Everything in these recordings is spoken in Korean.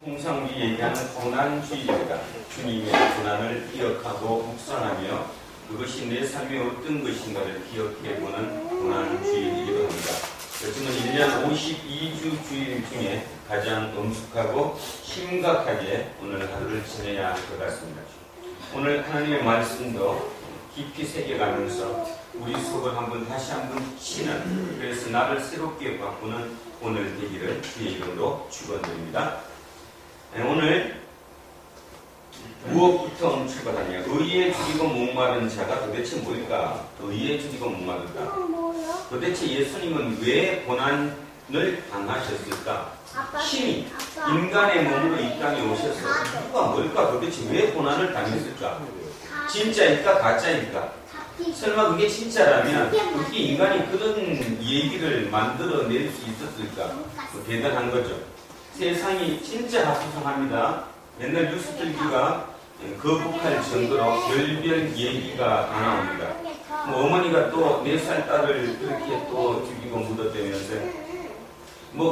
통상 우리 얘기하는 고난주의입니다. 주님의 고난을 기억하고 묵상하며 그것이 내 삶의 어떤 것인가를 기억해보는 고난주의이기도 합니다. 요즘은 1년 52주 주일 중에 가장 엄숙하고 심각하게 오늘 하루를 지내야 할 것 같습니다. 오늘 하나님의 말씀도 깊이 새겨가면서 우리 속을 다시 한번 치는, 그래서 나를 새롭게 바꾸는 오늘 되기를 주의 이름으로 축원드립니다. 오늘 무엇부터 출발하냐? 의에 죽이고 목마른 자가 도대체 뭘까? 의에 죽이고 목마르다. 도대체 예수님은 왜 고난을 당하셨을까? 신이 인간의 몸으로 이 땅에 오셔서 누가 뭘까? 도대체 왜 고난을 당했을까? 진짜일까? 가짜일까? 설마 그게 진짜라면 어떻게 인간이 그런 얘기를 만들어낼 수 있었을까? 대단한 거죠. 세상이 진짜 합수성합니다. 맨날 뉴스 들기가 거북할 정도로 별별 얘기가 다 나옵니다. 어머니가 또 4살 딸을 그렇게 또 죽이고 묻어대면서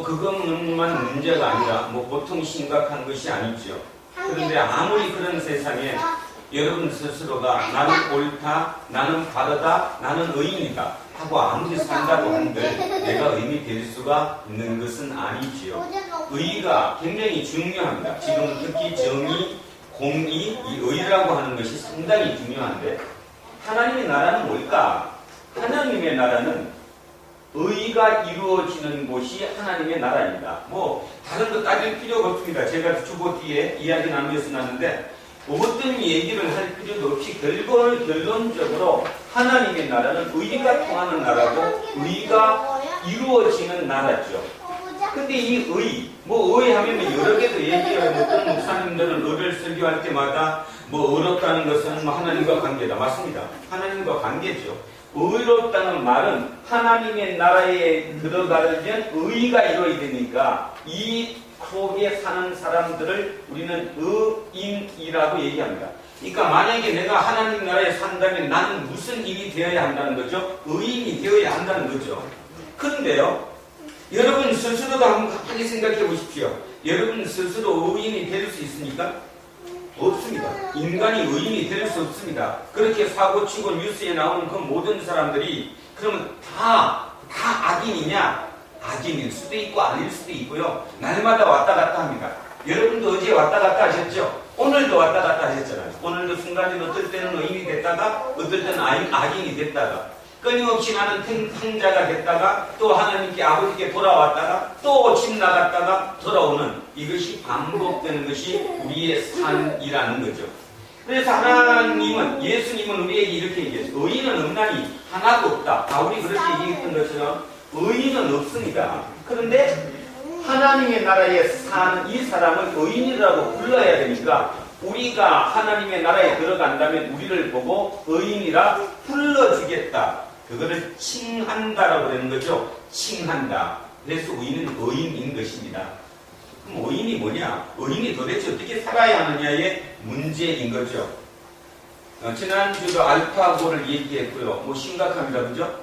그것만 문제가 아니라 보통 심각한 것이 아니죠. 그런데 아무리 그런 세상에 여러분 스스로가 나는 옳다, 나는 바르다, 나는 의인이다 하고 아무리 산다고 한들 내가 의인이 될 수가 있는 것은 아니지요. 의가 굉장히 중요합니다. 지금은 특히 정의, 공의, 이 의라고 하는 것이 상당히 중요한데 하나님의 나라는 뭘까? 하나님의 나라는 의가 이루어지는 곳이 하나님의 나라입니다. 다른 거 따질 필요가 없습니다. 제가 주보 뒤에 이야기 나누어서 나는데 어떤 얘기를 할 필요도 없이 결론적으로 하나님의 나라는 의가 통하는 나라고 의가 이루어지는 나라죠. 근데 이 의 하면 여러 개도 얘기해요. 어떤 목사님들은 의를 설교할 때마다 어렵다는 것은 하나님과 관계다. 맞습니다. 하나님과 관계죠. 의롭다는 말은 하나님의 나라에 들어가려면 의가 이루어야 되니까 이 속에 사는 사람들을 우리는 의인이라고 얘기합니다. 그러니까 만약에 내가 하나님 나라에 산다면 나는 무슨 일이 되어야 한다는 거죠? 의인이 되어야 한다는 거죠. 그런데요, 여러분 스스로도 한번 가만히 생각해 보십시오. 여러분 스스로 의인이 될 수 있습니까? 없습니다. 인간이 의인이 될 수 없습니다. 그렇게 사고치고 뉴스에 나오는 그 모든 사람들이 그러면 다 악인이냐? 악인일 수도 있고 아닐 수도 있고요. 날마다 왔다 갔다 합니다. 여러분도 어제 왔다 갔다 하셨죠? 오늘도 왔다 갔다 하셨잖아요. 오늘도 순간적으로 어떨 때는 의인이 됐다가 어떨 때는 악인이 됐다가 끊임없이 나는 탕자가 됐다가 또 하나님께 아버지께 돌아왔다가 또 집 나갔다가 돌아오는 이것이 반복되는 것이 우리의 삶이라는 거죠. 그래서 하나님은, 예수님은 우리에게 이렇게 얘기했어요. 의인은 없나니 하나도 없다. 바울이 그렇게 얘기했던 것처럼 의인은 없습니다. 그런데 하나님의 나라에 사는 이 사람을 의인이라고 불러야 되니까 우리가 하나님의 나라에 들어간다면 우리를 보고 의인이라 불러주겠다. 그거를 칭한다라고 하는 거죠. 칭한다. 그래서 의인은 의인인 것입니다. 그럼 의인이 뭐냐? 의인이 도대체 어떻게 살아야 하느냐의 문제인 거죠. 지난주도 알파고를 얘기했고요. 심각합니다. 그죠?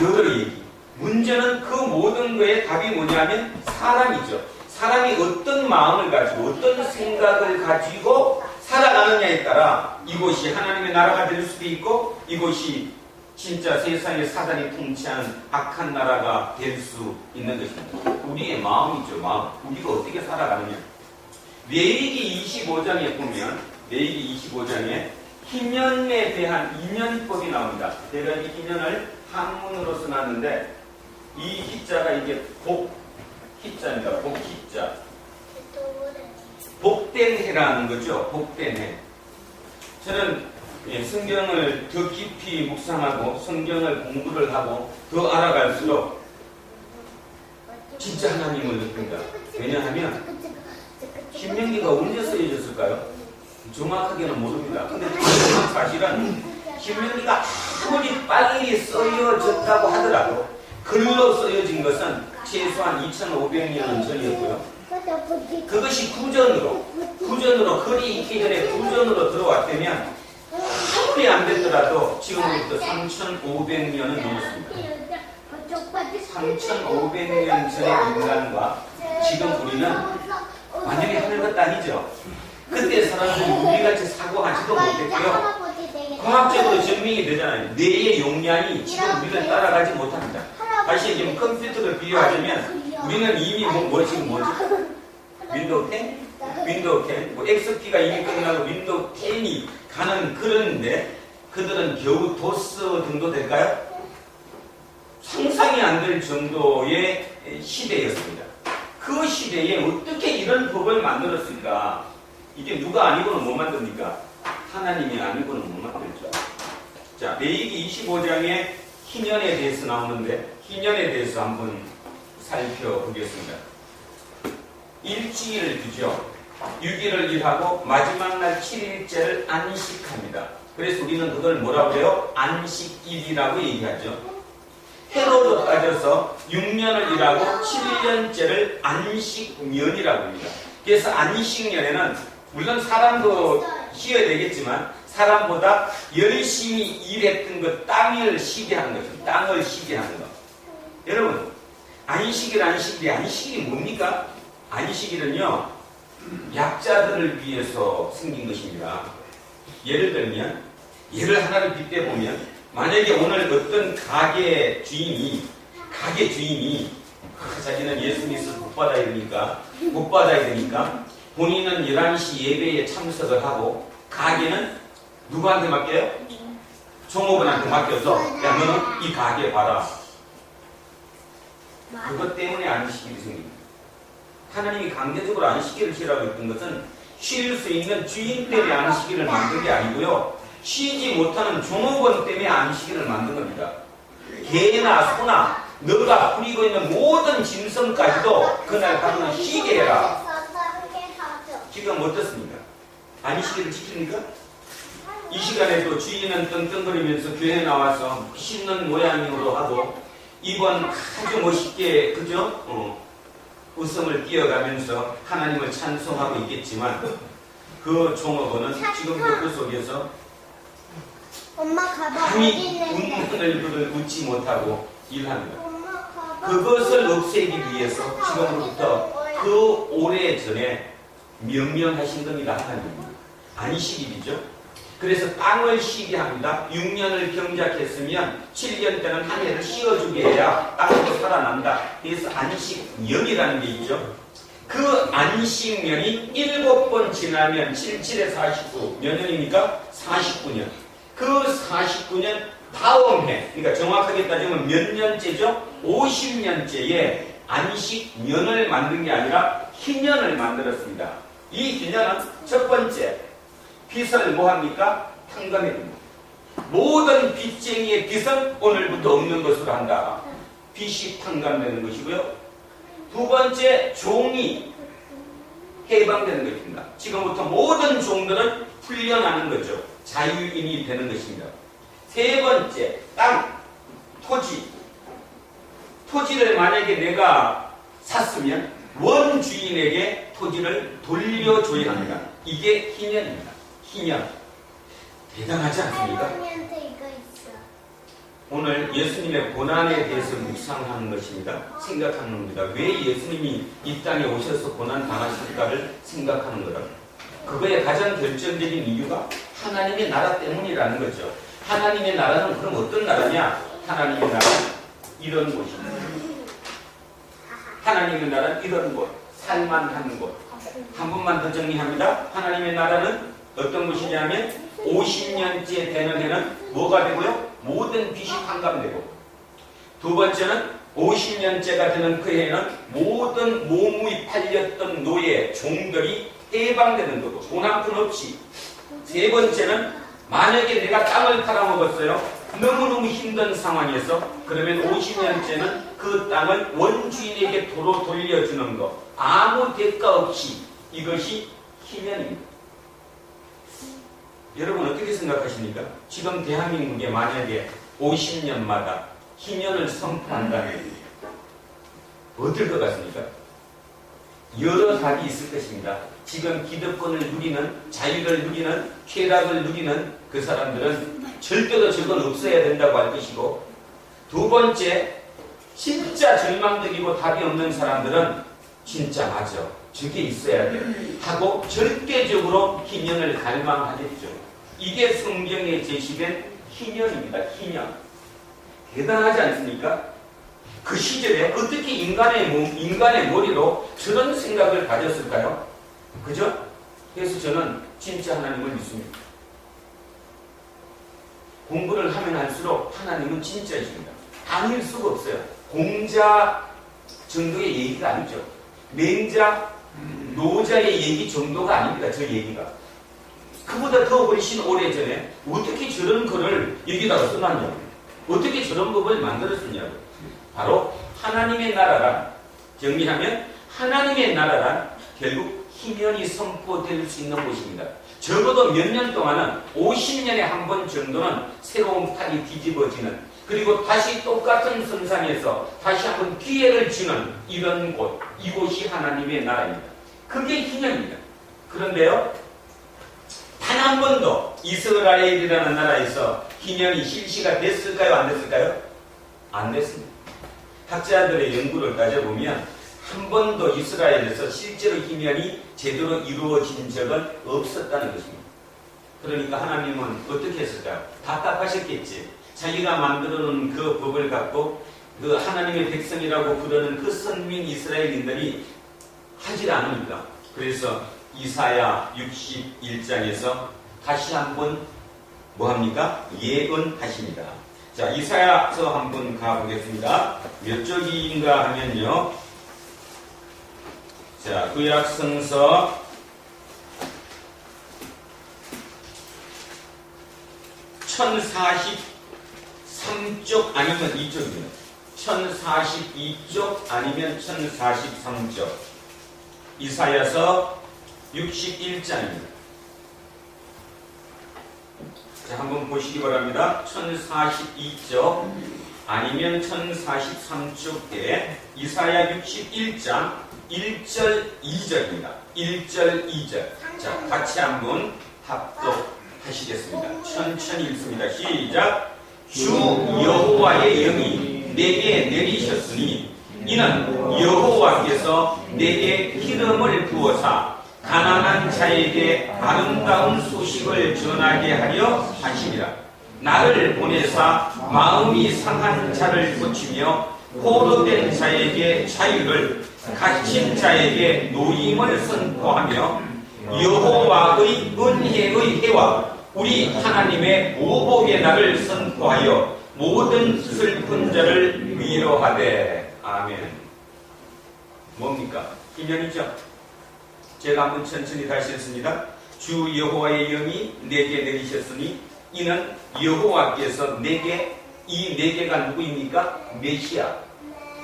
여러 얘기. 문제는 그 모든 거에 답이 뭐냐면 사람이죠. 사람이 어떤 마음을 가지고 어떤 생각을 가지고 살아가느냐에 따라 이곳이 하나님의 나라가 될 수도 있고 이곳이 진짜 세상에 사단이 통치하는 악한 나라가 될 수 있는 것입니다. 우리의 마음이죠. 마음. 우리가 어떻게 살아가느냐. 레위기 25장에 보면 레위기 25장에 희년에 대한 이년법이 나옵니다. 제가 이 희년을 한문으로 써놨는데 이 희자가 이게 희자입니다. 희자. 복된 해라는 거죠. 복된 해. 저는 성경을 더 깊이 묵상하고 성경을 공부를 하고 더 알아갈수록 진짜 하나님을 느낀다. 왜냐하면 신명기가 언제 쓰여졌을까요? 정확하게는 모릅니다. 근데 사실은 신명기가 아무리 빨리 쓰여졌다고 하더라도 글로 쓰여진 것은 최소한 2500년 전이었고요. 그것이 구전으로 글이 있기 전에 구전으로 들어왔다면 아무리 안 됐더라도 지금부터 3500년은 넘었습니다. 3500년 전의 인간과 지금 우리는 완전 것도 아니죠. 그때 사람들이 우리같이 사고하지도 못했고요. 과학적으로 증명이 되잖아요. 뇌의 용량이 지금 우리를 따라가지 못합니다. 다시 지금 컴퓨터를 비교하자면 우리는 이미 지금 뭐지? 윈도우 10? 윈도우 10? 뭐 XP가 이미 끝나고 윈도우 10이 가는 그런데 그들은 겨우 도스 정도 될까요? 상상이 안 될 정도의 시대였습니다. 그 시대에 어떻게 이런 법을 만들었을까? 이게 누가 아니고는 못 만듭니까? 하나님이 아니고는 못 만들죠. 자, 레위기 25장에 희년에 대해서 나오는데 희년에 대해서 한번 살펴보겠습니다. 일주일을 두죠. 6일을 일하고 마지막 날 7일째를 안식합니다. 그래서 우리는 그걸 뭐라고 해요? 안식일이라고 얘기하죠. 해로도 따져서 6년을 일하고 7년째를 안식년이라고 합니다. 그래서 안식년에는 물론 사람도 쉬어야 되겠지만 사람보다 열심히 일했던 것, 땅을 쉬게 하는 거죠. 땅을 쉬게 하는 것. 여러분, 안식일이 뭡니까? 안식일은요, 약자들을 위해서 생긴 것입니다. 예를 들면, 예를 하나를 빗대보면, 만약에 오늘 어떤 가게 주인이 자기는 예수 믿어서 못 받아야 되니까 본인은 11시 예배에 참석을 하고 가게는 누구한테 맡겨요? 종업원한테 맡겨서 야 너는 이 가게 봐라. 그것 때문에 안식일이 생깁니다. 하나님이 강제적으로 안식일을 쉬라고 했던 것은 쉴 수 있는 주인 때문에 안식일을 만든 게 아니고요. 쉬지 못하는 종업원 때문에 안식일을 만든 겁니다. 개나 소나 너가 부리고 있는 모든 짐승까지도 그날 하루는 쉬게 해라. 지금 어떻습니까? 안식일을 지킵니까? 이 시간에도 주인은 떵떵거리면서 교회에 나와서 씻는 모양으로 하고 이번 아주 멋있게 그죠? 웃음을 띄어가면서 하나님을 찬송하고 있겠지만 그 종업원은 지금도 그 속에서 감히 웃는 웃지 못하고 일합니다. 그것을 없애기 위해서 지금부터 그 오래전에 명령하신 겁니다. 하나님. 안식일이죠. 그래서 땅을 쉬게 합니다. 6년을 경작했으면 7년 때는 한 해를 쉬어주게 해야 땅도 살아난다. 그래서 안식년이라는 게 있죠. 그 안식년이 7번 지나면 77에 49. 몇 년입니까? 49년. 그 49년 다음 해, 그러니까 정확하게 따지면 몇 년째죠? 50년째에 안식년을 만든 게 아니라 희년을 만들었습니다. 이 희년은 첫 번째, 빚을 뭐합니까? 탕감해줍니다. 모든 빚쟁이의 빚은 오늘부터 없는 것으로 한다. 빚이 탕감되는 것이고요. 두 번째, 종이 해방되는 것입니다. 지금부터 모든 종들은 풀려나는 거죠. 자유인이 되는 것입니다. 세 번째, 땅, 토지. 토지를 만약에 내가 샀으면 원주인에게 토지를 돌려줘야 합니다. 이게 희년입니다. 희년. 대단하지 않습니까? 오늘 예수님의 고난에 대해서 묵상하는 것입니다. 생각하는 겁니다. 왜 예수님이 이 땅에 오셔서 고난 당하실까를 생각하는 거다. 그거의 가장 결정적인 이유가 하나님의 나라 때문이라는 거죠. 하나님의 나라는 그럼 어떤 나라냐? 하나님의 나라는 이런 곳입니다. 하나님의 나라는 이런 곳, 살만한 곳. 한 번만 더 정리합니다. 하나님의 나라는 어떤 곳이냐면 50년째 되는 해는 뭐가 되고요? 모든 빚이 탕감되고, 두 번째는 50년째가 되는 그 해는 모든 모무이 팔렸던 노예, 종들이 해방되는 거고 돈 한 푼 없이. 세 번째는 만약에 내가 땅을 팔아먹었어요. 너무너무 힘든 상황에서 그러면 50년째는 그 땅을 원주인에게 도로 돌려주는 것. 아무 대가 없이. 이것이 희년입니다. 여러분 어떻게 생각하십니까? 지금 대한민국에 만약에 50년마다 희년을 선포한다면 어떨 것 같습니까? 여러 답이 있을 것입니다. 지금 기득권을 누리는, 자유를 누리는, 쾌락을 누리는 그 사람들은 절대로 저건 없어야 된다고 할 것이고, 두 번째, 진짜 절망적이고 답이 없는 사람들은 진짜 맞아. 저게 있어야 돼 하고 절대적으로 희년을 갈망하겠죠. 이게 성경에 제시된 희년입니다. 희년. 대단하지 않습니까? 그 시절에 어떻게 인간의 머리로 저런 생각을 가졌을까요? 그죠? 그래서 저는 진짜 하나님을 믿습니다. 공부를 하면 할수록 하나님은 진짜이십니다. 아닐 수가 없어요. 공자 정도의 얘기가 아니죠. 맹자, 노자의 얘기 정도가 아닙니다. 저 얘기가. 그보다 더 훨씬 오래전에 어떻게 저런 글을 여기다가 써놨냐고. 어떻게 저런 법을 만들었느냐고. 바로 하나님의 나라란, 정리하면 하나님의 나라란 결국 희년이 선포될 수 있는 곳입니다. 적어도 몇 년 동안은 50년에 한 번 정도는 새로운 판이 뒤집어지는, 그리고 다시 똑같은 선상에서 다시 한번 기회를 주는 이런 곳, 이곳이 하나님의 나라입니다. 그게 희년입니다. 그런데요, 단 한 번도 이스라엘이라는 나라에서 희년이 실시가 됐을까요? 안 됐을까요? 안 됐습니다. 학자들의 연구를 따져보면 한 번도 이스라엘에서 실제로 희년이 제대로 이루어진 적은 없었다는 것입니다. 그러니까 하나님은 어떻게 했을까요? 답답하셨겠지. 자기가 만들어놓은 그 법을 갖고 그 하나님의 백성이라고 부르는 그 선민 이스라엘인들이 하질 않으니까. 그래서 이사야 61장에서 다시 한번 뭐합니까? 예언하십니다. 자, 이사야서 한번 가보겠습니다. 몇 쪽인가 하면요. 자, 구약성서 1043쪽 아니면 2쪽입니다. 1042쪽 아니면 1043쪽. 이사야서 61장입니다. 자, 한번 보시기 바랍니다. 1042쪽 아니면 1043쪽에 이사야 61장 1절 2절입니다. 1절 2절. 자, 같이 한번 합독하시겠습니다. 천천히 읽습니다. 시작. 주 여호와의 영이 내게 내리셨으니 이는 여호와께서 내게 기름을 부어사 가난한 자에게 아름다운 소식을 전하게 하려 하시니라. 나를 보내사 마음이 상한 자를 고치며 포로된 자에게 자유를, 갇힌 자에게 노임을 선포하며 여호와의 은혜의 해와 우리 하나님의 보복의 날을 선포하여 모든 슬픈 자를 위로하되. 아멘. 뭡니까? 희년이죠. 제가 한번 천천히 다시 했습니다. 주 여호와의 영이 내게 내리셨으니 이는 여호와께서 내게, 이 내게가 누구입니까?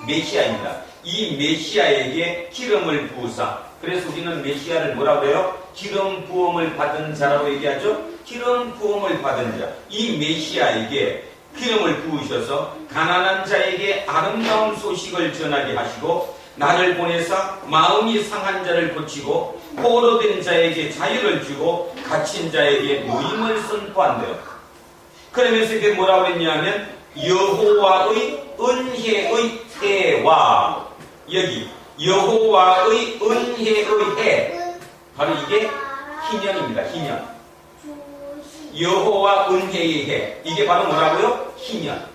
메시아입니다. 이 메시아에게 기름을 부으사. 그래서 우리는 메시아를 뭐라고 해요? 기름 부음을 받은 자라고 얘기하죠. 기름 부음을 받은 자, 이 메시아에게 기름을 부으셔서 가난한 자에게 아름다운 소식을 전하게 하시고 나를 보내사 마음이 상한 자를 고치고 포로된 자에게 자유를 주고 갇힌 자에게 노임을 선포한대요. 그러면서 이게 뭐라고 했냐면 여호와의 은혜의 해와, 여기 여호와의 은혜의 해, 바로 이게 희년입니다. 희년. 여호와 은혜의 해, 이게 바로 뭐라고요? 희년.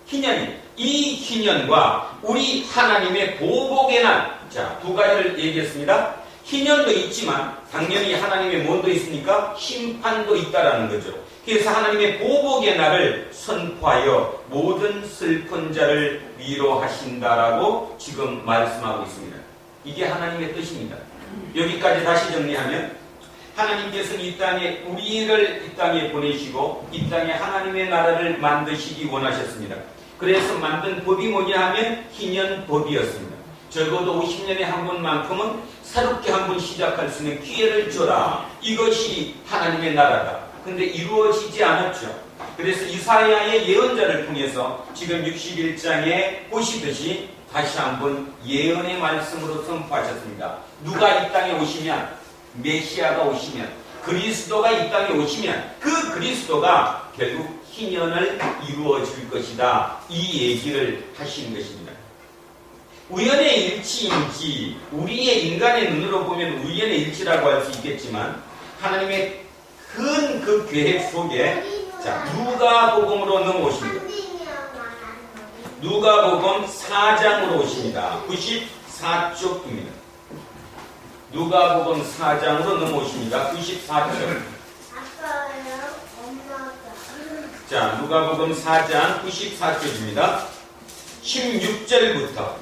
희년이, 이 희년과 우리 하나님의 보복의 날, 자, 두 가지를 얘기했습니다. 희년도 있지만 당연히 하나님의 뭔도 있으니까 심판도 있다라는 거죠. 그래서 하나님의 보복의 날을 선포하여 모든 슬픈 자를 위로하신다라고 지금 말씀하고 있습니다. 이게 하나님의 뜻입니다. 여기까지 다시 정리하면 하나님께서는 이 땅에 우리를 이 땅에 보내시고 이 땅에 하나님의 나라를 만드시기 원하셨습니다. 그래서 만든 법이 뭐냐 하면 희년법이었습니다. 적어도 50년에 한 번만큼은 새롭게 한 번 시작할 수 있는 기회를 줘라. 이것이 하나님의 나라다. 근데 이루어지지 않았죠. 그래서 이사야의 예언자를 통해서 지금 61장에 보시듯이 다시 한번 예언의 말씀으로 선포하셨습니다. 누가 이 땅에 오시면, 메시아가 오시면, 그리스도가 이 땅에 오시면 그 그리스도가 결국 희년을 이루어 줄 것이다. 이 얘기를 하신 것입니다. 우연의 일치인지 우리의 인간의 눈으로 보면 우연의 일치라고 할 수 있겠지만 하나님의 큰 그 계획 속에 자 누가복음으로 넘어오십니다. 누가복음 4장으로 오십니다. 94쪽입니다. 누가복음 4장으로 넘어오십니다. 94쪽. 자, 누가복음 4장 94쪽입니다. 16절부터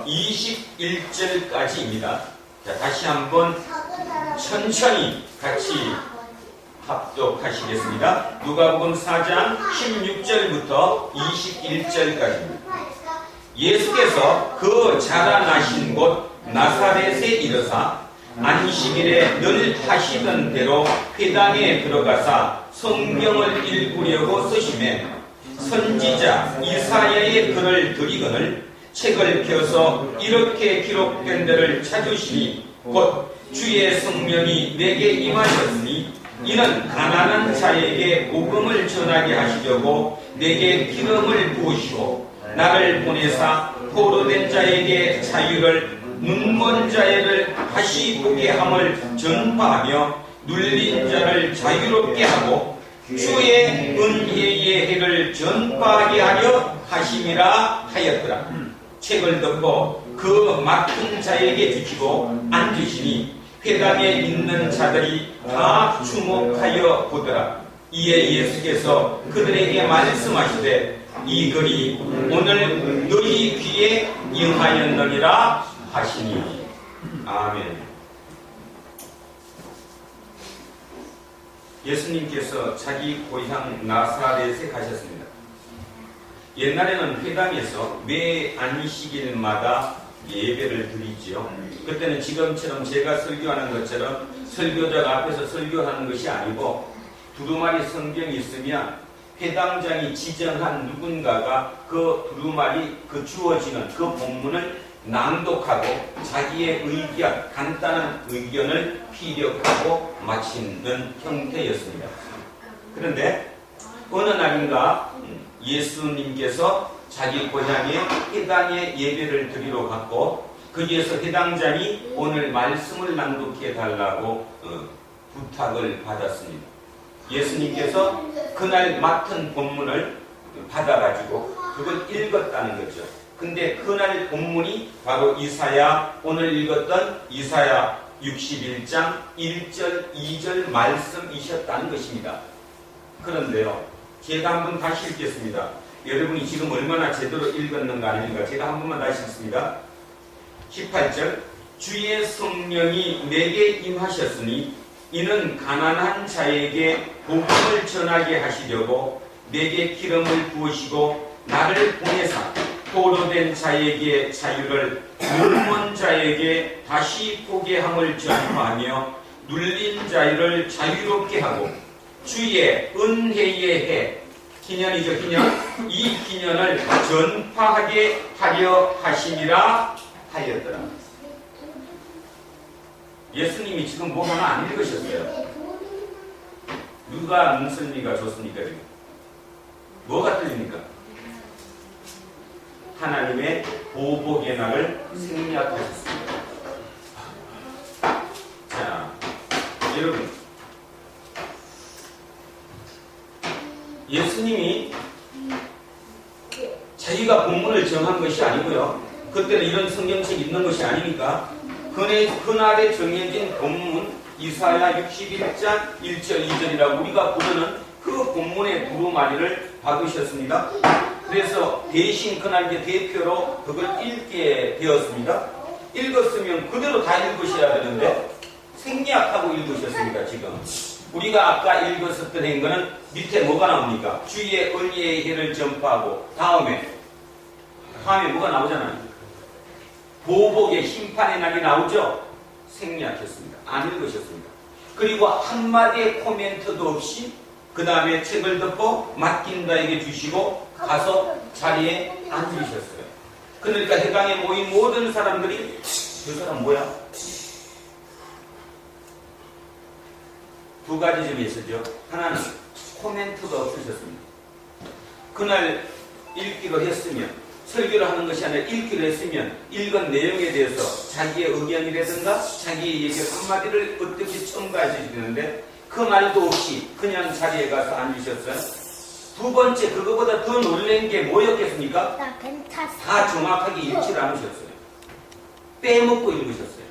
21절까지입니다. 자, 다시 한번 천천히 같이 합독하시겠습니다. 누가복음 4장 16절부터 21절까지입니다. 예수께서 그 자라나신 곳 나사렛에 이르사 안식일에 늘 하시던 대로 회당에 들어가사 성경을 읽으려고 서심해 선지자 이사야의 글을 들이거늘 책을 펴서 이렇게 기록된 데를 찾으시니 곧 주의 성령이 내게 임하셨으니 이는 가난한 자에게 복음을 전하게 하시려고 내게 기름을 부으시고 나를 보내사 포로된 자에게 자유를 눈먼 자를 다시 보게 함을 전파하며 눌린 자를 자유롭게 하고 주의 은혜의 해를 전파하게 하려 하심이라 하였더라. 책을 덮고 그 맡은 자에게 주시고 앉으시니 회당에 있는 자들이 다 주목하여 보더라. 이에 예수께서 그들에게 말씀하시되 이 글이 오늘 너희 귀에 임하였느니라 하시니. 아멘. 예수님께서 자기 고향 나사렛에 가셨습니다. 옛날에는 회당에서 매 안식일마다 예배를 드리지요. 그때는 지금처럼 제가 설교하는 것처럼 설교자가 앞에서 설교하는 것이 아니고 두루마리 성경이 있으면 회당장이 지정한 누군가가 그 두루마리 그 주어지는 그 본문을 낭독하고 자기의 의견, 간단한 의견을 피력하고 마치는 형태였습니다. 그런데 어느 날인가 예수님께서 자기 고향에 회당에 예배를 드리러 갔고 거기에서 회당장이 오늘 말씀을 낭독해 달라고 부탁을 받았습니다. 예수님께서 그날 맡은 본문을 받아가지고 그걸 읽었다는 거죠. 근데 그날 본문이 바로 오늘 읽었던 이사야 61장 1절 2절 말씀이셨다는 것입니다. 그런데요, 제가 한번 다시 읽겠습니다. 여러분이 지금 얼마나 제대로 읽었는가 아닙니까? 제가 한 번만 다시 읽습니다. 18절 주의 성령이 내게 임하셨으니 이는 가난한 자에게 복음을 전하게 하시려고 내게 기름을 부으시고 나를 보내사 포로된 자에게 자유를 눈먼 자에게 다시 보게 함을 전파하며 눌린 자를 자유롭게 하고 주의 은혜의 해 기년이죠. 기년. 이 기년을 전파하게 하려 하심이라 하였더라. 예수님이 지금 뭐 하나 안 읽으셨어요. 누가 문선미가 좋습니까? 지금 뭐가 틀립니까? 하나님의 보복의 날을 생략하셨습니다. 자, 여러분, 예수님이 자기가 본문을 정한 것이 아니고요. 그때는 이런 성경책이 있는 것이 아니니까 그날에 정해진 본문 이사야 61장 1절 2절이라고 우리가 부르는 그 본문의 두루마리를 받으셨습니다. 그래서 대신 그날 대표로 그걸 읽게 되었습니다. 읽었으면 그대로 다 읽으셔야 되는데 생략하고 읽으셨습니다. 지금 우리가 아까 읽었었던 거는 밑에 뭐가 나옵니까? 주의 은혜의 해를 전파하고 다음에 뭐가 나오잖아요. 보복의 심판의 날이 나오죠. 생략했습니다. 안 읽으셨습니다. 그리고 한마디의 코멘트도 없이 그 다음에 책을 덮고 맡긴 자에게 주시고 가서 자리에 앉으셨어요. 그러니까 회당에 모인 모든 사람들이 저 사람 뭐야? 두 가지 점이 있었죠. 하나는 코멘트가 없으셨습니다. 그날 읽기로 했으면, 설교를 하는 것이 아니라 읽기로 했으면 읽은 내용에 대해서 자기의 의견이라든가 자기의 얘기 한마디를 어떻게 첨가하시는데 그 말도 없이 그냥 자리에 가서 앉으셨어요. 두 번째, 그거보다 더 놀란 게 뭐였겠습니까? 다 정확하게 읽지를 않으셨어요. 빼먹고 읽으셨어요.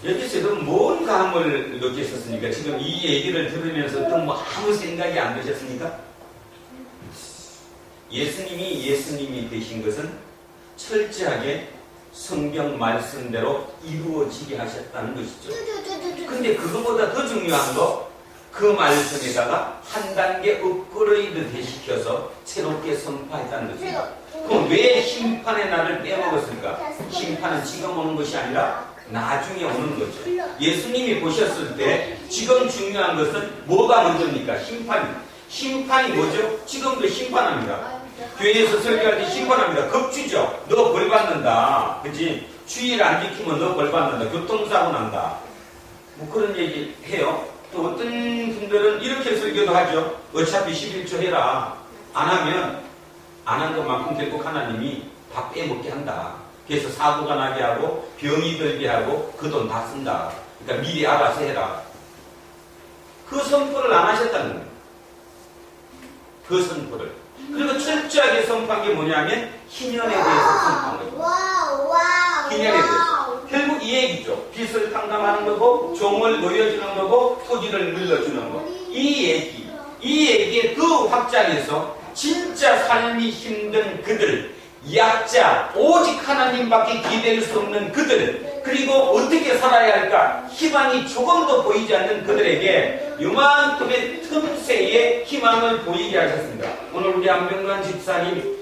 여기서 여러분 뭔 감을 느끼셨습니까? 지금 이 얘기를 들으면서 또 뭐 아무 생각이 안 드셨습니까? 예수님이 되신 것은 철저하게 성경 말씀대로 이루어지게 하셨다는 것이죠. 근데 그것보다 더 중요한 거, 그 말씀에다가 한 단계 업그레이드 되시켜서 새롭게 선포했다는 것입니다. 그럼 왜 심판의 날을 빼먹었을까? 심판은 지금 오는 것이 아니라 나중에 오는 거죠. 예수님이 보셨을 때 지금 중요한 것은 뭐가 먼저입니까? 심판이 뭐죠? 지금도 심판합니다. 교회에서 설교할 때 심판합니다. 급주죠. 너 벌 받는다. 그치? 주의를 안 지키면 너 벌 받는다. 교통사고 난다. 뭐 그런 얘기 해요. 또 어떤 분들은 이렇게 설교도 하죠. 어차피 11조 해라. 안 한 것만큼 결국 하나님이 다 빼먹게 한다. 그래서 사고가 나게 하고 병이 들게 하고 그 돈 다 쓴다. 그러니까 미리 알아서 해라. 그 선포를 안 하셨다는 거예요. 그 선포를. 그리고 철저하게 선포한 게 뭐냐면 희년에 대해서 선포한 거예요. 희년에 대해서. 결국 이 얘기죠. 빚을 탕감하는 거고 종을 놓여주는 거고 토지를 물려주는 거. 이 얘기의 그 확장에서 진짜 삶이 힘든 그들, 약자, 오직 하나님밖에 기댈 수 없는 그들, 그리고 어떻게 살아야 할까 희망이 조금도 보이지 않는 그들에게 요만큼의 틈새에 희망을 보이게 하셨습니다. 오늘 우리 안병관 집사님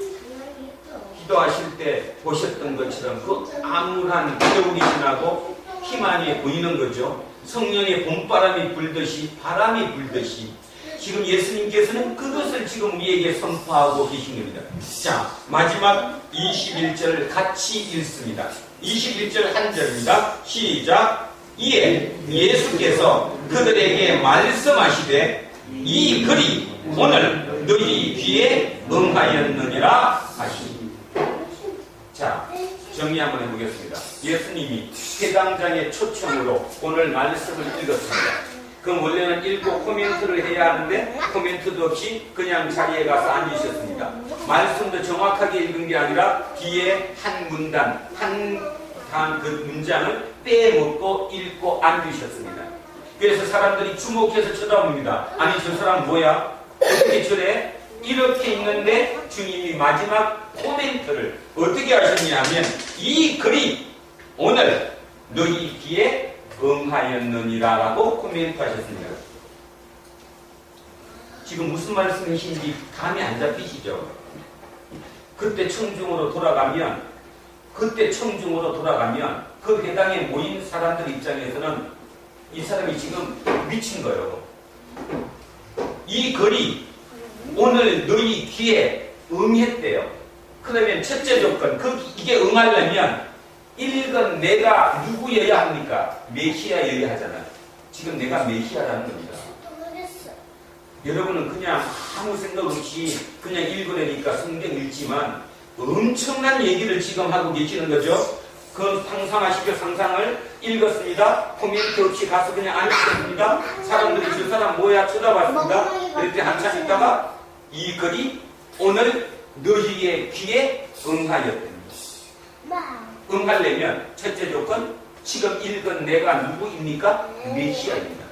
기도하실 때 보셨던 것처럼 그 암울한 겨울이 지나고 희망이 보이는 거죠. 성령의 봄바람이 불듯이, 바람이 불듯이 지금 예수님께서는 그것을 지금 우리에게 선포하고 계신 겁니다. 자, 마지막 21절 같이 읽습니다. 21절 한 절입니다. 시작. 이에 예수께서 그들에게 말씀하시되 이 글이 오늘 너희 귀에 응하였느니라 하시니. 자, 정리 한번 해보겠습니다. 예수님이 해당장의 초청으로 오늘 말씀을 읽었습니다. 그럼 원래는 읽고 코멘트를 해야 하는데 코멘트도 없이 그냥 자리에 가서 앉으셨습니다. 말씀도 정확하게 읽은 게 아니라 뒤에 한 문단, 그 문장을 빼먹고 읽고 앉으셨습니다. 그래서 사람들이 주목해서 쳐다봅니다. 아니 저 사람 뭐야? 어떻게 저래? 이렇게 있는데 주님이 마지막 코멘트를 어떻게 하셨냐면 이 글이 오늘 너희 귀에 응하였느니라 라고 코멘트 하셨습니다. 지금 무슨 말씀이신지 감이 안 잡히시죠? 그때 청중으로 돌아가면 그 회당에 모인 사람들 입장에서는 이 사람이 지금 미친 거예요. 이 글이 오늘 너희 귀에 응했대요. 그러면 첫째 조건, 이게 응하려면 읽은 내가 누구여야 합니까? 메시아여야 하잖아요. 지금 내가 메시아라는 겁니다. 여러분은 그냥 아무 생각 없이 그냥 읽으려니까 성경 읽지만 엄청난 얘기를 지금 하고 계시는 거죠. 그 상상을 읽었습니다. 코멘트 없이 가서 그냥 앉았습니다. 사람들이 저 사람 뭐야 쳐다봤습니다. 그럴 때 한참 있다가 이 글이 오늘 너희의 귀에 응하였답니다. 응하려면 첫째 조건, 지금 읽은 내가 누구입니까? 메시아입니다.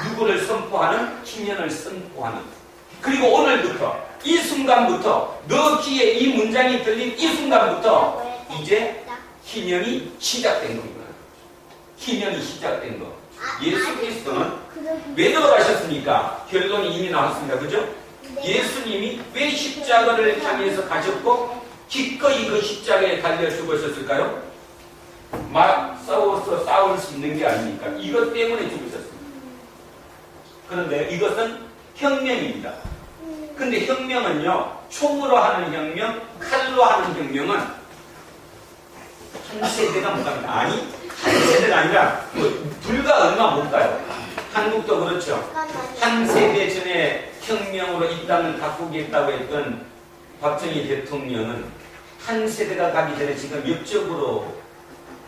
누구를 선포하는? 희년을 선포하는. 그리고 오늘부터 이 순간부터 너 귀에 이 문장이 들린 이 순간부터 이제 희년이 시작된 겁니다. 희년이 시작된 거. 예수 그리스도는 왜 돌아가셨습니까? 결론이 이미 나왔습니다. 그죠? 예수님이 왜 십자가를 향해서 가셨고 기꺼이 그 십자가에 달려 죽으셨을까요? 막 싸워서 싸울 수 있는 게 아니니까 이것 때문에 죽으셨습니다. 그런데 이것은 혁명입니다. 근데 혁명은요, 총으로 하는 혁명, 칼로 하는 혁명은 한 세대가 못 갑니다. 아니, 한 세대가 아니라 불과 얼마 못 가요. 한국도 그렇죠. 한 세대 전에 혁명으로 이 땅을 바꾸겠다고 했던 박정희 대통령은 한 세대가 가기 전에 지금 역적으로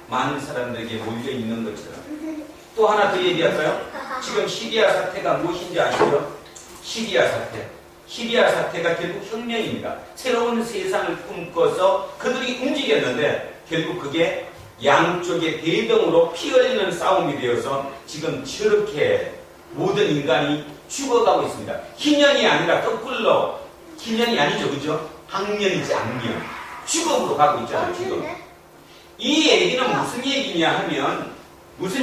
많은 사람들에게 몰려 있는 것처럼 또 하나 더 얘기할까요? 지금 시리아 사태가 무엇인지 아시죠? 시리아 사태. 시리아 사태가 결국 혁명입니다. 새로운 세상을 꿈꿔서 그들이 움직였는데 결국 그게 양쪽의 대등으로 피 흘리는 싸움이 되어서 지금 저렇게 모든 인간이 죽어가고 있습니다. 희년이 아니라 거꾸로, 희년이 아니죠, 그죠? 악년이지, 악년. 죽음으로 가고 있잖아요, 지금. 이 얘기는 무슨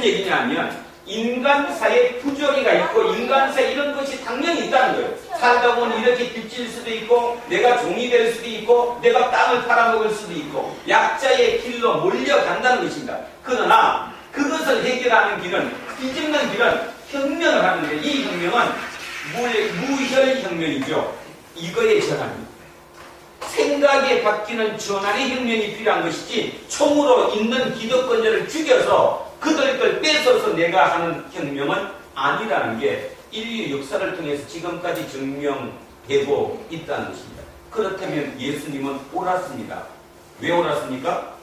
얘기냐 하면 인간사에 부조리가 있고 인간사에 이런 것이 당연히 있다는 거예요. 살다 보면 이렇게 빚질 수도 있고 내가 종이 될 수도 있고 내가 땅을 팔아먹을 수도 있고 약자의 길로 몰려간다는 것입니다. 그러나 그것을 해결하는 길은, 뒤집는 길은 혁명을 하는데 이 혁명은 무혈혁명이죠. 이거의 전환입니다. 생각에 바뀌는 전환의 혁명이 필요한 것이지 총으로 있는 기득권자를 죽여서 그들 걸 뺏어서 내가 하는 혁명은 아니라는 게 인류 역사를 통해서 지금까지 증명되고 있다는 것입니다. 그렇다면 예수님은 옳았습니다. 왜 옳았습니까?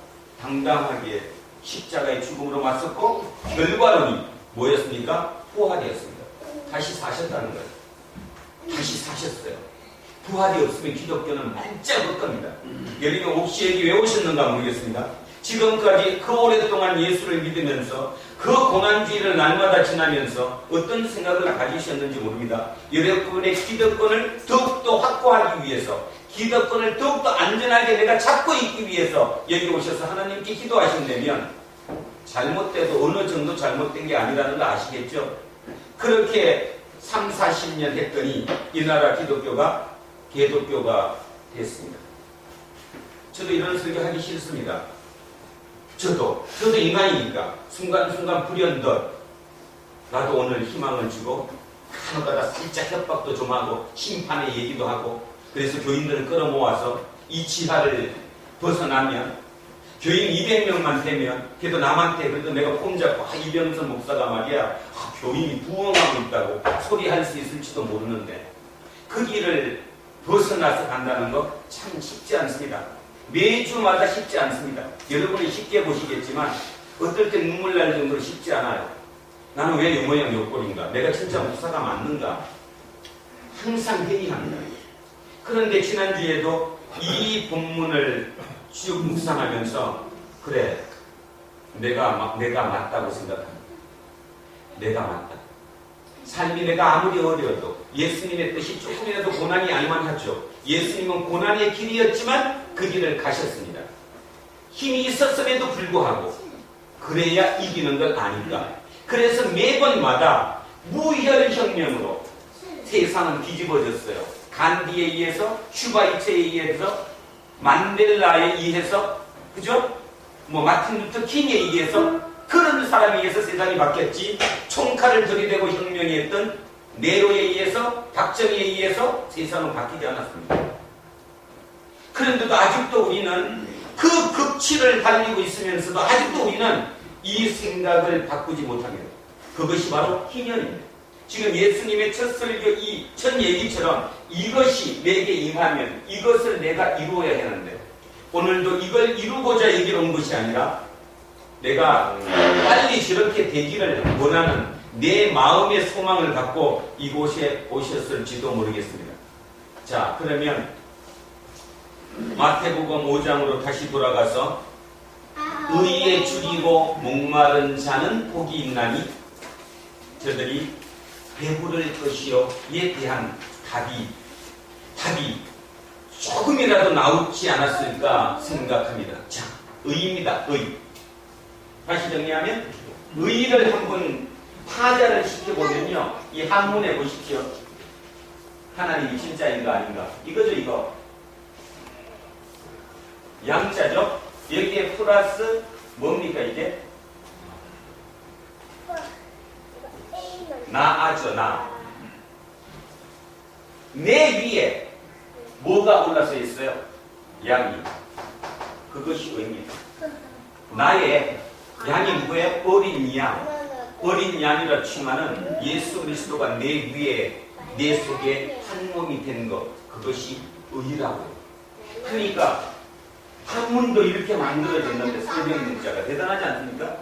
당당하게 십자가의 죽음으로 맞섰고 결과론이 뭐였습니까? 부활이었습니다. 다시 사셨다는 거예요. 다시 사셨어요. 부활이 없으면 기독교는 반짝을 겁니다. 여러분 혹시 여기 왜 오셨는가 모르겠습니다. 지금까지 그 오랫동안 예수를 믿으면서 그 고난주의를 날마다 지나면서 어떤 생각을 가지셨는지 모릅니다. 여러분의 기득권을 더욱더 확보하기 위해서, 기득권을 더욱더 안전하게 내가 잡고 있기 위해서 여기 오셔서 하나님께 기도하신다면 잘못돼도 어느 정도 잘못된 게 아니라는 거 아시겠죠? 그렇게 3, 40년 했더니 이 나라 기독교가 개독교가 됐습니다. 저도 이런 설교하기 싫습니다. 저도 인간이니까 순간순간 불현듯 나도 오늘 희망을 주고 간혹가다 살짝 협박도 좀 하고 심판의 얘기도 하고 그래서 교인들을 끌어모아서 이 지하를 벗어나면 교인 200명만 되면 그래도 남한테 그래도 내가 폼 잡고 이병선 목사가 말이야 교인이 부흥하고 있다고 소리할 수 있을지도 모르는데 그 길을 벗어나서 간다는 거 참 쉽지 않습니다. 매주마다 쉽지 않습니다. 여러분이 쉽게 보시겠지만 어떨 때 눈물 날 정도로 쉽지 않아요. 나는 왜 이 모양 요 꼴인가? 내가 진짜 목사가 맞는가? 항상 회의합니다. 그런데 지난주에도 이 본문을 쭉 묵상하면서 그래 내가 맞다고 생각합니다. 내가 맞다. 삶이 내가 아무리 어려워도 예수님의 뜻이 조금이라도 고난이 알만하죠. 예수님은 고난의 길이었지만 그 길을 가셨습니다. 힘이 있었음에도 불구하고 그래야 이기는 것 아닌가. 그래서 매번마다 무혈혁명으로 세상은 뒤집어졌어요. 간디에 의해서, 슈바이처에 의해서, 만델라에 의해서, 그죠? 마틴 루터 킹에 의해서 그런 사람에 의해서 세상이 바뀌었지 총칼을 들이대고 혁명했던 네로에 의해서 박정희에 의해서 세상은 바뀌지 않았습니다. 그런데도 아직도 우리는 그 극치를 달리고 있으면서도 아직도 우리는 이 생각을 바꾸지 못합니다. 그것이 바로 희년입니다. 지금 예수님의 첫 설교 이 첫 얘기처럼 이것이 내게 임하면 이것을 내가 이루어야 하는데 오늘도 이걸 이루고자 얘기를 온 것이 아니라 내가 빨리 저렇게 되기를 원하는 내 마음의 소망을 갖고 이곳에 오셨을지도 모르겠습니다. 자, 그러면 마태복음 5장으로 다시 돌아가서 의에 줄이고 목마른 자는 복이 있나니 저들이 배부를 것이요 에 대한 답이 조금이라도 나오지 않았을까 생각합니다. 자, 의입니다. 의. 다시 정리하면 의를 한번 파자를 시켜보면요. 이 한문에 보십시오. 하나님이 진짜인가 아닌가. 이거죠, 이거. 양자죠. 여기에 플러스 뭡니까 이게? 나아죠, 나. 내 위에 뭐가 올라서 있어요? 양이. 그것이 의입니다. 나의 양이 누구예요? 어린 양. 어린 양이라 치면은 예수 그리스도가 내 위에 내 속에 한 몸이 된 것, 그것이 의라고요. 그러니까 한문도 이렇게 만들어졌는데 성경 문자가 대단하지 않습니까?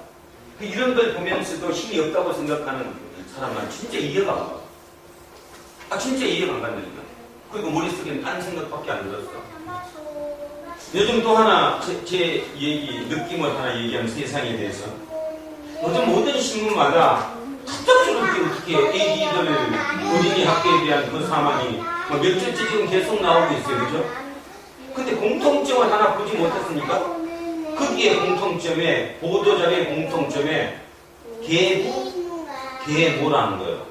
이런 걸 보면서도 힘이 없다고 생각하는 사람은 진짜 이해가 안 가. 진짜 이해가 안 간다니까. 그리고 머릿속에는 딴 생각밖에 안 들었어. 요즘 또 하나 제 얘기, 느낌을 하나 얘기하면 세상에 대해서. 요즘 모든 신문마다 갑작스럽게 어떻게 애기들 어린이 학교에 대한 그 사망이 몇 주째 지금 계속 나오고 있어요. 그죠? 근데 공통점을 하나 보지 못했습니까? 거기에 공통점에, 보도자료의 공통점에 계모라는 거예요.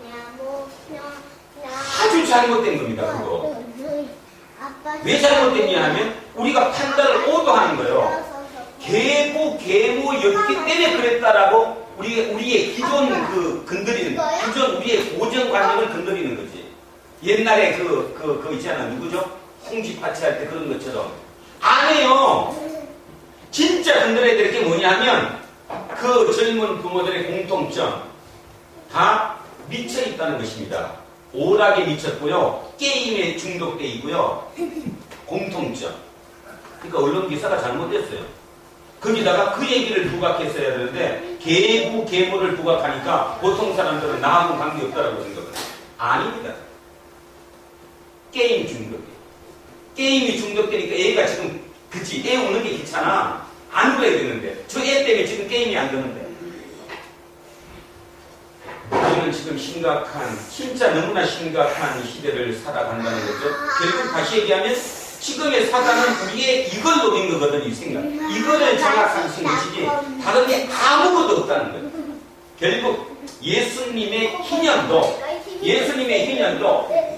아주 잘못된 겁니다, 그거. 왜 잘못됐냐 하면 우리가 판단을 오도하는 거예요. 계모였기 때문에 그랬다라고 우리의 기존 기존 우리의 고정관념을 건드리는 거지. 옛날에 그 있잖아, 누구죠? 홍지파티 할 때 그런 것처럼. 안 해요. 진짜 건드려야 될 게 뭐냐 하면 그 젊은 부모들의 공통점 다 미쳐 있다는 것입니다. 오락에 미쳤고요. 게임에 중독돼 있고요. 공통점. 그러니까 언론 기사가 잘못됐어요. 거기다가 그 얘기를 부각했어야 되는데 계모를 부각하니까 보통 사람들은 나하고 관계없다라고 생각해요. 아닙니다. 게임 중독이에요. 게임이 중독되니까 애가 지금 그치 애 오는 게 귀찮아. 안 울어야 되는데 저 애 때문에 지금 게임이 안 되는데 우리는 지금 진짜 너무나 심각한 시대를 살아간다는 거죠. 결국 다시 얘기하면 지금의 사단은 우리의 이걸 노린 거거든. 이 생각 이거를 장악하신 것이지 다른 게 아무것도 없다는 거예요. 결국 예수님의 희년도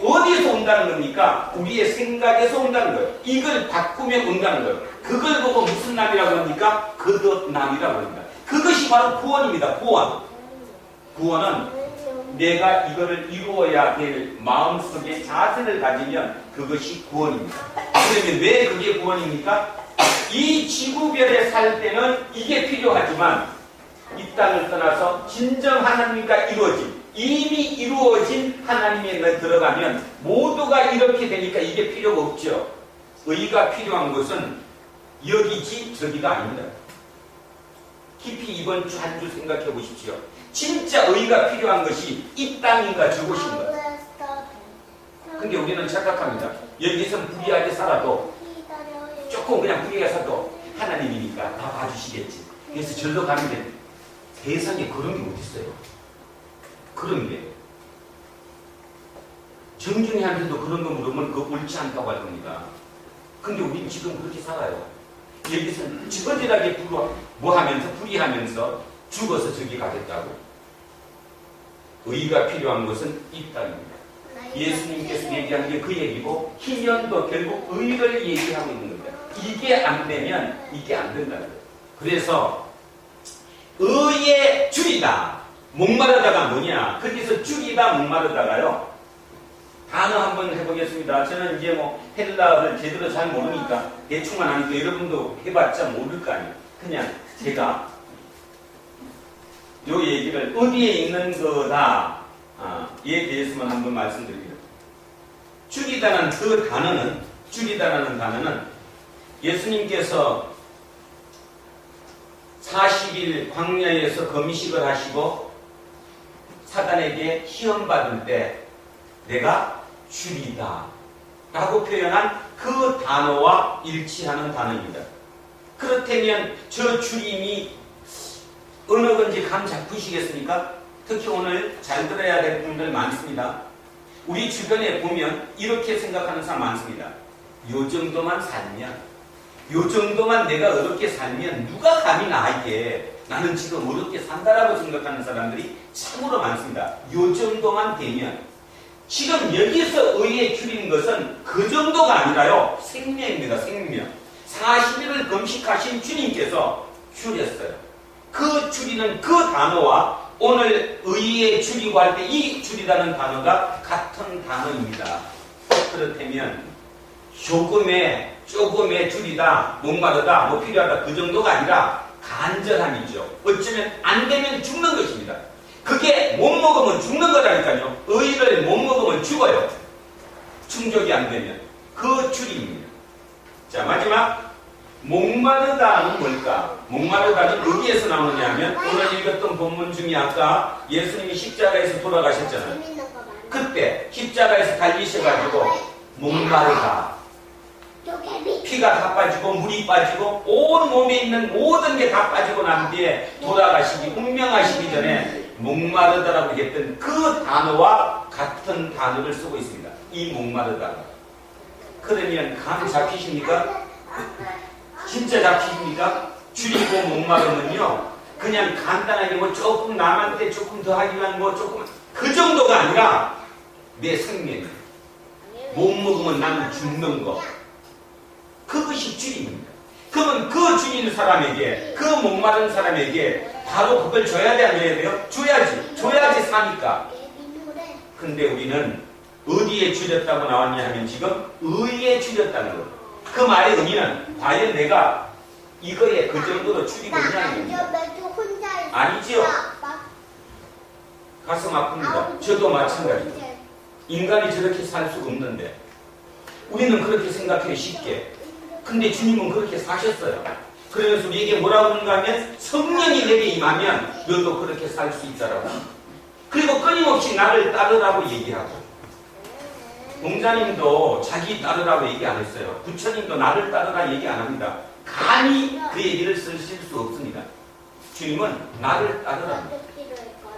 어디에서 온다는 겁니까? 우리의 생각에서 온다는 거예요. 이걸 바꾸면 온다는 거예요. 그걸 보고 무슨 남이라고 합니까? 거듭남이라고 합니다. 그것이 바로 구원입니다. 구원은 내가 이거를 이루어야 될 마음속에 자세를 가지면 그것이 구원입니다. 그러면 왜 그게 구원입니까? 이 지구별에 살 때는 이게 필요하지만 이 땅을 떠나서 진정 하나님과 이미 이루어진 하나님에 들어가면 모두가 이렇게 되니까 이게 필요가 없죠. 의가 필요한 것은 여기지 저기가 아닙니다. 깊이 이번 주 한 주 생각해 보십시오. 진짜 의가 필요한 것이 이 땅인가 저곳인가. 근데 우리는 착각합니다. 여기서 불의하게 살아도 조금 그냥 불의하게 살아도 하나님이니까 다 봐주시겠지. 그래서 절로 가면 돼. 세상에 그런 게 어디 있어요? 그런 게. 정중이한테도 그런 거 물으면 그거 옳지 않다고 할 겁니다. 근데 우린 지금 그렇게 살아요. 여기서 지거지하게 불의하면서 죽어서 저기 가겠다고. 의가 필요한 것은 이 땅입니다. 예수님께서 얘기한 게 그 얘기고 희년도 결국 의를 얘기하고 있는 겁니다. 이게 안 되면 이게 안 된다는 거예요. 그래서 의의 줄이다. 목마르다가 뭐냐? 거기서 줄이다 목마르다가요. 단어 한번 해보겠습니다. 저는 이제 헬라어를 제대로 잘 모르니까 대충만 하니까 여러분도 해봤자 모를 거 아니에요. 그냥 제가 요 얘기를 어디에 있는 거다 에 대해서만 한번 말씀드립니다. 줄이다는 줄이다라는 단어는 예수님께서 40일 광야에서 금식을 하시고 사단에게 시험받을 때 내가 줄이다 라고 표현한 그 단어와 일치하는 단어입니다. 그렇다면 저 줄임이 어느 건지 감 잡히시겠습니까? 특히 오늘 잘 들어야 될 분들 많습니다. 우리 주변에 보면 이렇게 생각하는 사람 많습니다. 요 정도만 내가 어렵게 살면 누가 감히 나에게 나는 지금 어렵게 산다라고 생각하는 사람들이 참으로 많습니다. 요 정도만 되면 지금 여기서 의에 줄인 것은 그 정도가 아니라요. 생명입니다. 생명. 40일을 금식하신 주님께서 줄였어요. 그 줄이는 그 단어와 오늘 의에 줄이고 할 때 이 줄이라는 단어가 같은 단어입니다. 그렇다면 조금의 줄이다, 목마르다, 필요하다 그 정도가 아니라 간절함이죠. 어쩌면 안 되면 죽는 것입니다. 그게 못 먹으면 죽는 거라니까요. 의를 못 먹으면 죽어요. 충족이 안 되면. 그 줄임입니다. 자, 마지막. 목마르다는 뭘까? 목마르다는 어디에서 나오느냐 하면 오늘 읽었던 본문 중에 아까 예수님이 십자가에서 돌아가셨잖아요. 그때 십자가에서 달리셔가지고 목마르다. 피가 다 빠지고 물이 빠지고 온 몸에 있는 모든 게 다 빠지고 난 뒤에 돌아가시기 운명하시기 전에 목마르다라고 했던 그 단어와 같은 단어를 쓰고 있습니다. 이 목마르다. 그러면 감 잡히십니까? 진짜 잡히십니까? 줄이고 목마르면요 그냥 간단하게 뭐 조금 남한테 조금 더 하기 위한 뭐 조금 그 정도가 아니라 내 생명이 못 먹으면 나는 죽는 거. 그것이 줄임입니다. 그러면 그 줄이는 사람에게 그 목마른 사람에게 바로 그걸 줘야 돼 안 줘야 돼요? 줘야지 사니까. 근데 우리는 어디에 줄였다고 나왔냐 하면 지금 의에 줄였다는 거예요. 그 말의 의미는 과연 내가 이거에 그 정도로 줄이고 있냐는 겁니다. 아니지요. 가슴 아픕니다. 저도 마찬가지입니다. 인간이 저렇게 살 수가 없는데 우리는 그렇게 생각해요. 쉽게. 근데 주님은 그렇게 사셨어요. 그러면서 우리에게 뭐라고 하는가 하면 성령이 내게 임하면 너도 그렇게 살 수 있다라고. 그리고 끊임없이 나를 따르라고 얘기하고 공자님도 자기 따르라고 얘기 안 했어요. 부처님도 나를 따르라 얘기 안 합니다. 감히 그 얘기를 쓰실 수 없습니다. 주님은 나를 따르라.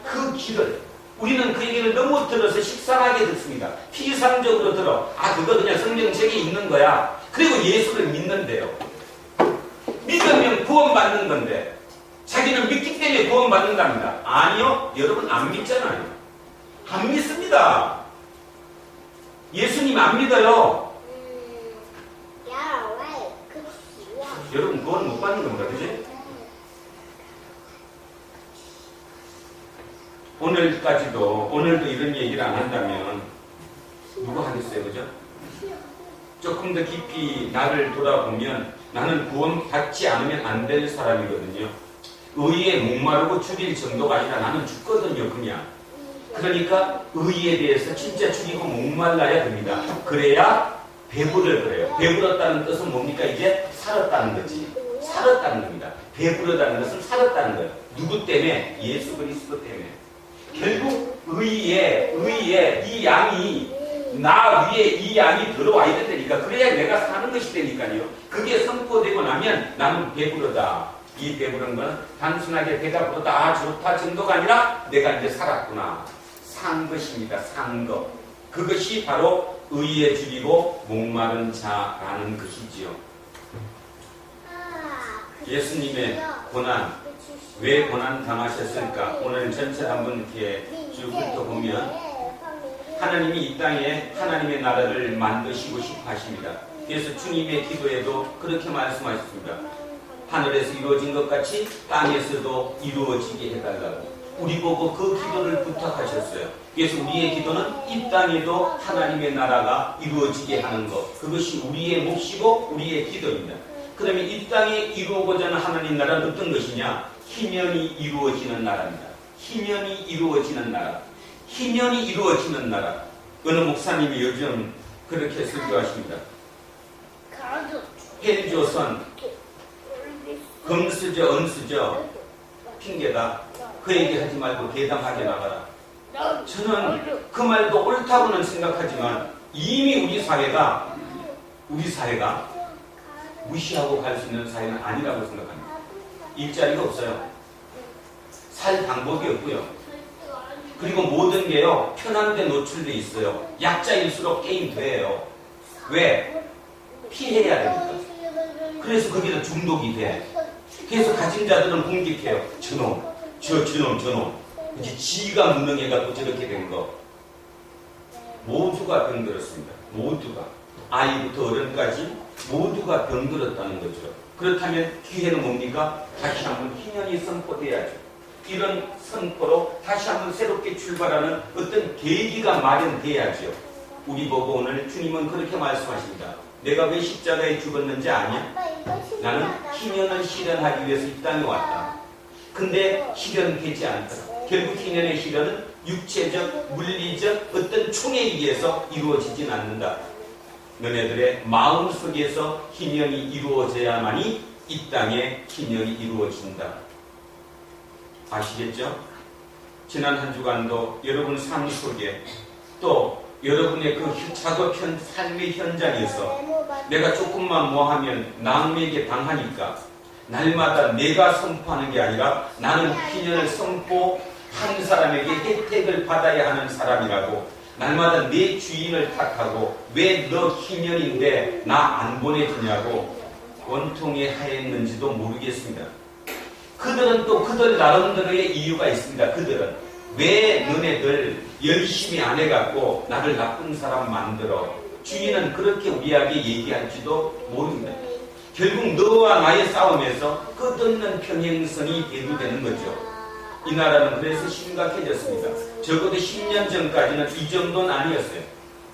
그 길을 우리는 그 얘기를 너무 들어서 식상하게 듣습니다. 피상적으로 들어. 아 그거 그냥 성경책에 있는 거야. 그리고 예수를 믿는데요. 믿으면 구원받는 건데 자기는 믿기 때문에 구원받는답니다. 아니요. 여러분 안 믿잖아요. 안 믿습니다. 예수님 안 믿어요. 여러분 그건 못 받는 겁니다. 그지? 오늘도 이런 얘기를 안 한다면 누가 하겠어요? 그죠? 조금 더 깊이 나를 돌아보면 나는 구원받지 않으면 안 될 사람이거든요. 의에 목마르고 죽일 정도가 아니라 나는 죽거든요. 그냥. 그러니까 의에 대해서 진짜 죽이고 목말라야 됩니다. 그래야 배부를 그래요. 배부렀다는 뜻은 뭡니까? 이제 살았다는 거지. 살았다는 겁니다. 배부르다는 것은 살았다는 거예요. 누구 때문에? 예수 그리스도 때문에. 결국 의에 이 양이 나 위에 이 양이 들어와야 된다니까. 그래야 내가 사는 것이 되니까요. 그게 선포되고 나면 나는 배부르다. 이 배부른 건 단순하게 배가 부르다 아 좋다 정도가 아니라 내가 이제 살았구나. 산 것입니다. 산 것. 그것이 바로 의에 줄이고 목마른 자라는 것이지요. 예수님의 고난, 왜 고난 당하셨을까? 오늘 전체 한번 이렇게 쭉 훑어보면 하나님이 이 땅에 하나님의 나라를 만드시고 싶어 하십니다. 그래서 주님의 기도에도 그렇게 말씀하셨습니다. 하늘에서 이루어진 것 같이 땅에서도 이루어지게 해달라고. 우리 보고 그 기도를 부탁하셨어요. 그래서 우리의 기도는 이 땅에도 하나님의 나라가 이루어지게 하는 것. 그것이 우리의 몫이고 우리의 기도입니다. 그러면 이 땅에 이루어고자 하는 하나님 나라는 어떤 것이냐? 희면이 이루어지는 나라입니다. 희면이 이루어지는 나라. 희면이 이루어지는 나라. 어느 목사님이 요즘 그렇게 설교하십니다. 헬조선, 금수저, 은수저 핑계다. 그 얘기 하지 말고 대담하게 나가라. 저는 그 말도 옳다고는 생각하지만 이미 우리 사회가 무시하고 갈 수 있는 사회는 아니라고 생각합니다. 일자리가 없어요. 살 방법이 없고요. 그리고 모든 게요 편한 데 노출돼 있어요. 약자일수록 게임 돼요. 왜? 피해야 됩니다. 그래서 거기다 중독이 돼. 그래서 가진 자들은 공격해요. 저놈. 이제 지가 무능해갖고 저렇게 된 거. 모두가 병들었습니다. 모두가. 아이부터 어른까지 모두가 병들었다는 거죠. 그렇다면 기회는 뭡니까? 다시 한번 희년이 선포돼야죠. 이런 선포로 다시 한번 새롭게 출발하는 어떤 계기가 마련돼야죠. 우리 보고 오늘 주님은 그렇게 말씀하십니다. 내가 왜 십자가에 죽었는지 아냐? 나는 희년을 실현하기 위해서 이 땅에 왔다. 근데 실현되지 않더라. 결국 희년의 실현은 육체적, 물리적 어떤 총에 의해서 이루어지진 않는다. 너네들의 마음 속에서 희년이 이루어져야만이 이 땅에 희년이 이루어진다. 아시겠죠? 지난 한 주간도 여러분 삶 속에 또 여러분의 그 작업 삶의 현장에서 내가 조금만 뭐 하면 남에게 당하니까 날마다 내가 선포하는 게 아니라 나는 희년을 선포한 사람에게 혜택을 받아야 하는 사람이라고 날마다 내 주인을 탓하고 왜 너 희년인데 나 안 보내주냐고 원통해 하였는지도 모르겠습니다. 그들은 또 그들 나름대로의 이유가 있습니다. 그들은 왜 너네들 열심히 안 해갖고 나를 나쁜 사람 만들어? 주인은 그렇게 우리에게 얘기할지도 모릅니다. 결국 너와 나의 싸움에서 끝없는 평행선이 대두되는 거죠. 이 나라는 그래서 심각해졌습니다. 적어도 10년 전까지는 이 정도는 아니었어요.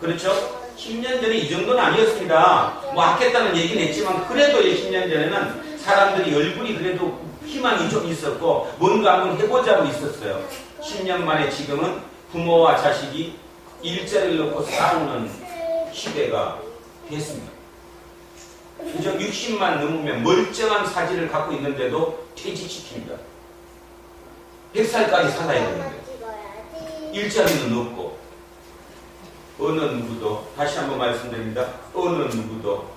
그렇죠? 10년 전에 이 정도는 아니었습니다. 뭐 아꼈다는 얘기는 했지만 그래도 10년 전에는 사람들이 얼굴이 그래도 희망이 좀 있었고 뭔가 한번 해보자고 있었어요. 10년 만에 지금은 부모와 자식이 일자리를 놓고 싸우는 시대가 됐습니다. 그저 60만 넘으면 멀쩡한 사진을 갖고 있는데도 퇴직시킵니다. 100살까지 살아야 되는데 일자리는 없고 어느 누구도 다시 한번 말씀드립니다. 어느 누구도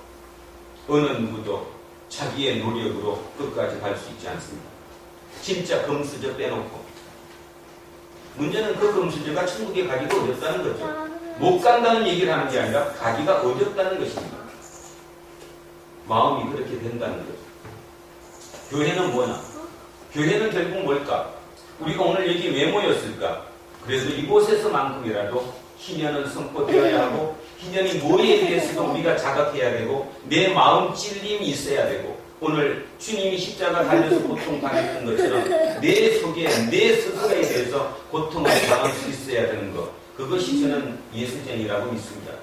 자기의 노력으로 끝까지 갈 수 있지 않습니다. 진짜 금수저 빼놓고 문제는 그 금수저가 천국에 가기가 어렵다는 거죠. 못 간다는 얘기를 하는 게 아니라 가기가 어렵다는 것입니다. 마음이 그렇게 된다는 거죠. 교회는 뭐냐? 교회는 결국 뭘까? 우리가 오늘 여기 왜 모였을까? 그래도 이곳에서만큼이라도 희년은 선포되어야 하고 희년이 뭐에 대해서도 우리가 자각해야 되고 내 마음 찔림이 있어야 되고 오늘 주님이 십자가 달려서 고통당했던 것처럼 내 속에 내 스스로에 대해서 고통을 당할 수 있어야 되는 것, 그것이 저는 예수전이라고 믿습니다.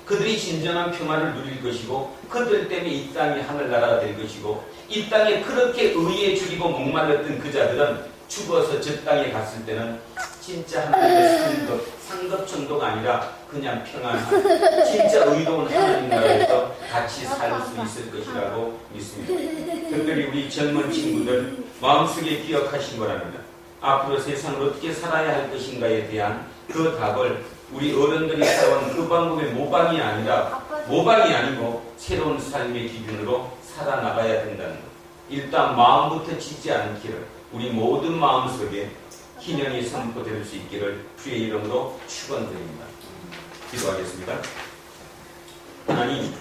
그들이 진정한 평화를 누릴 것이고 그들 때문에 이 땅이 하늘나라가 될 것이고 이 땅에 그렇게 의에 죽이고 목말랐던 그 자들은 죽어서 저 땅에 갔을 때는 진짜 하나님의 상급 정도가 아니라 그냥 평안한 진짜 의로운 하나님 나라에서 같이 살 수 있을 것이라고 믿습니다. 특별히 우리 젊은 친구들 마음속에 기억하신 거랍니다. 앞으로 세상을 어떻게 살아야 할 것인가에 대한 그 답을 우리 어른들이 살아온 그 방법의 모방이 아니고 새로운 삶의 기준으로 살아나가야 된다는 것. 일단 마음부터 짓지 않기를 우리 모든 마음속에 희년이 선포될 수 있기를 주의 이름으로 축원드립니다. 기도하겠습니다. 하나님,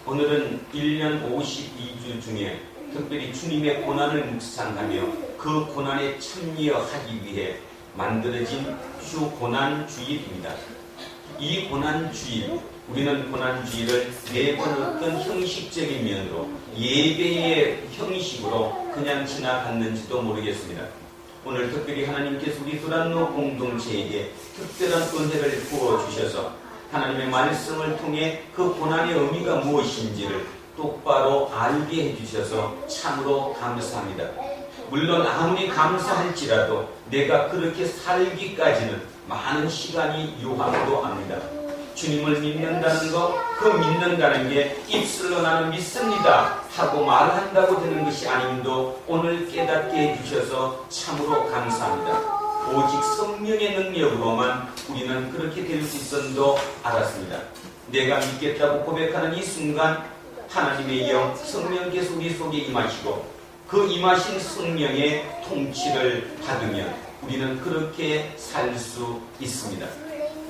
오늘은 1년 52주 중에 특별히 주님의 고난을 묵상하며 그 고난에 참여하기 위해 만들어진 주 고난주일입니다. 이 고난주일, 우리는 고난주일을 매번 어떤 형식적인 면으로 예배의 형식으로 그냥 지나갔는지도 모르겠습니다. 오늘 특별히 하나님께서 우리 두란노 공동체에게 특별한 은혜를 부어주셔서 하나님의 말씀을 통해 그 고난의 의미가 무엇인지를 똑바로 알게 해주셔서 참으로 감사합니다. 물론 아무리 감사할지라도 내가 그렇게 살기까지는 많은 시간이 요하기도 합니다. 주님을 믿는다는 것, 그 믿는다는 게 입술로 나는 믿습니다 하고 말한다고 되는 것이 아님도 오늘 깨닫게 해주셔서 참으로 감사합니다. 오직 성령의 능력으로만 우리는 그렇게 될 수 있음도 알았습니다. 내가 믿겠다고 고백하는 이 순간 하나님의 영, 성령께서 우리 속에 임하시고 그 임하신 성령의 통치를 받으면 우리는 그렇게 살 수 있습니다.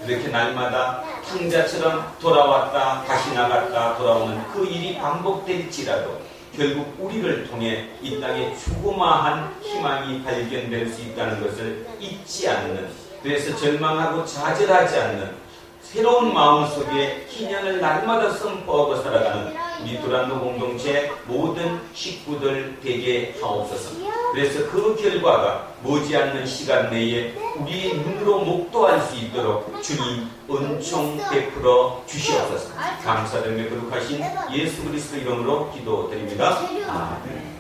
이렇게 날마다 탕자처럼 돌아왔다 다시 나갔다 돌아오는 그 일이 반복될지라도 결국 우리를 통해 이 땅에 조그마한 희망이 발견될 수 있다는 것을 잊지 않는, 그래서 절망하고 좌절하지 않는 새로운 마음속에 희년을 날마다 선포하고 살아가는 우리 두란노 공동체 모든 식구들 되게 하옵소서. 그래서 그 결과가 머지않는 시간 내에 우리 눈으로 목도할 수 있도록 주님 은총 베풀어 주시옵소서. 감사드리며 거룩하신 예수 그리스도 이름으로 기도드립니다. 아멘.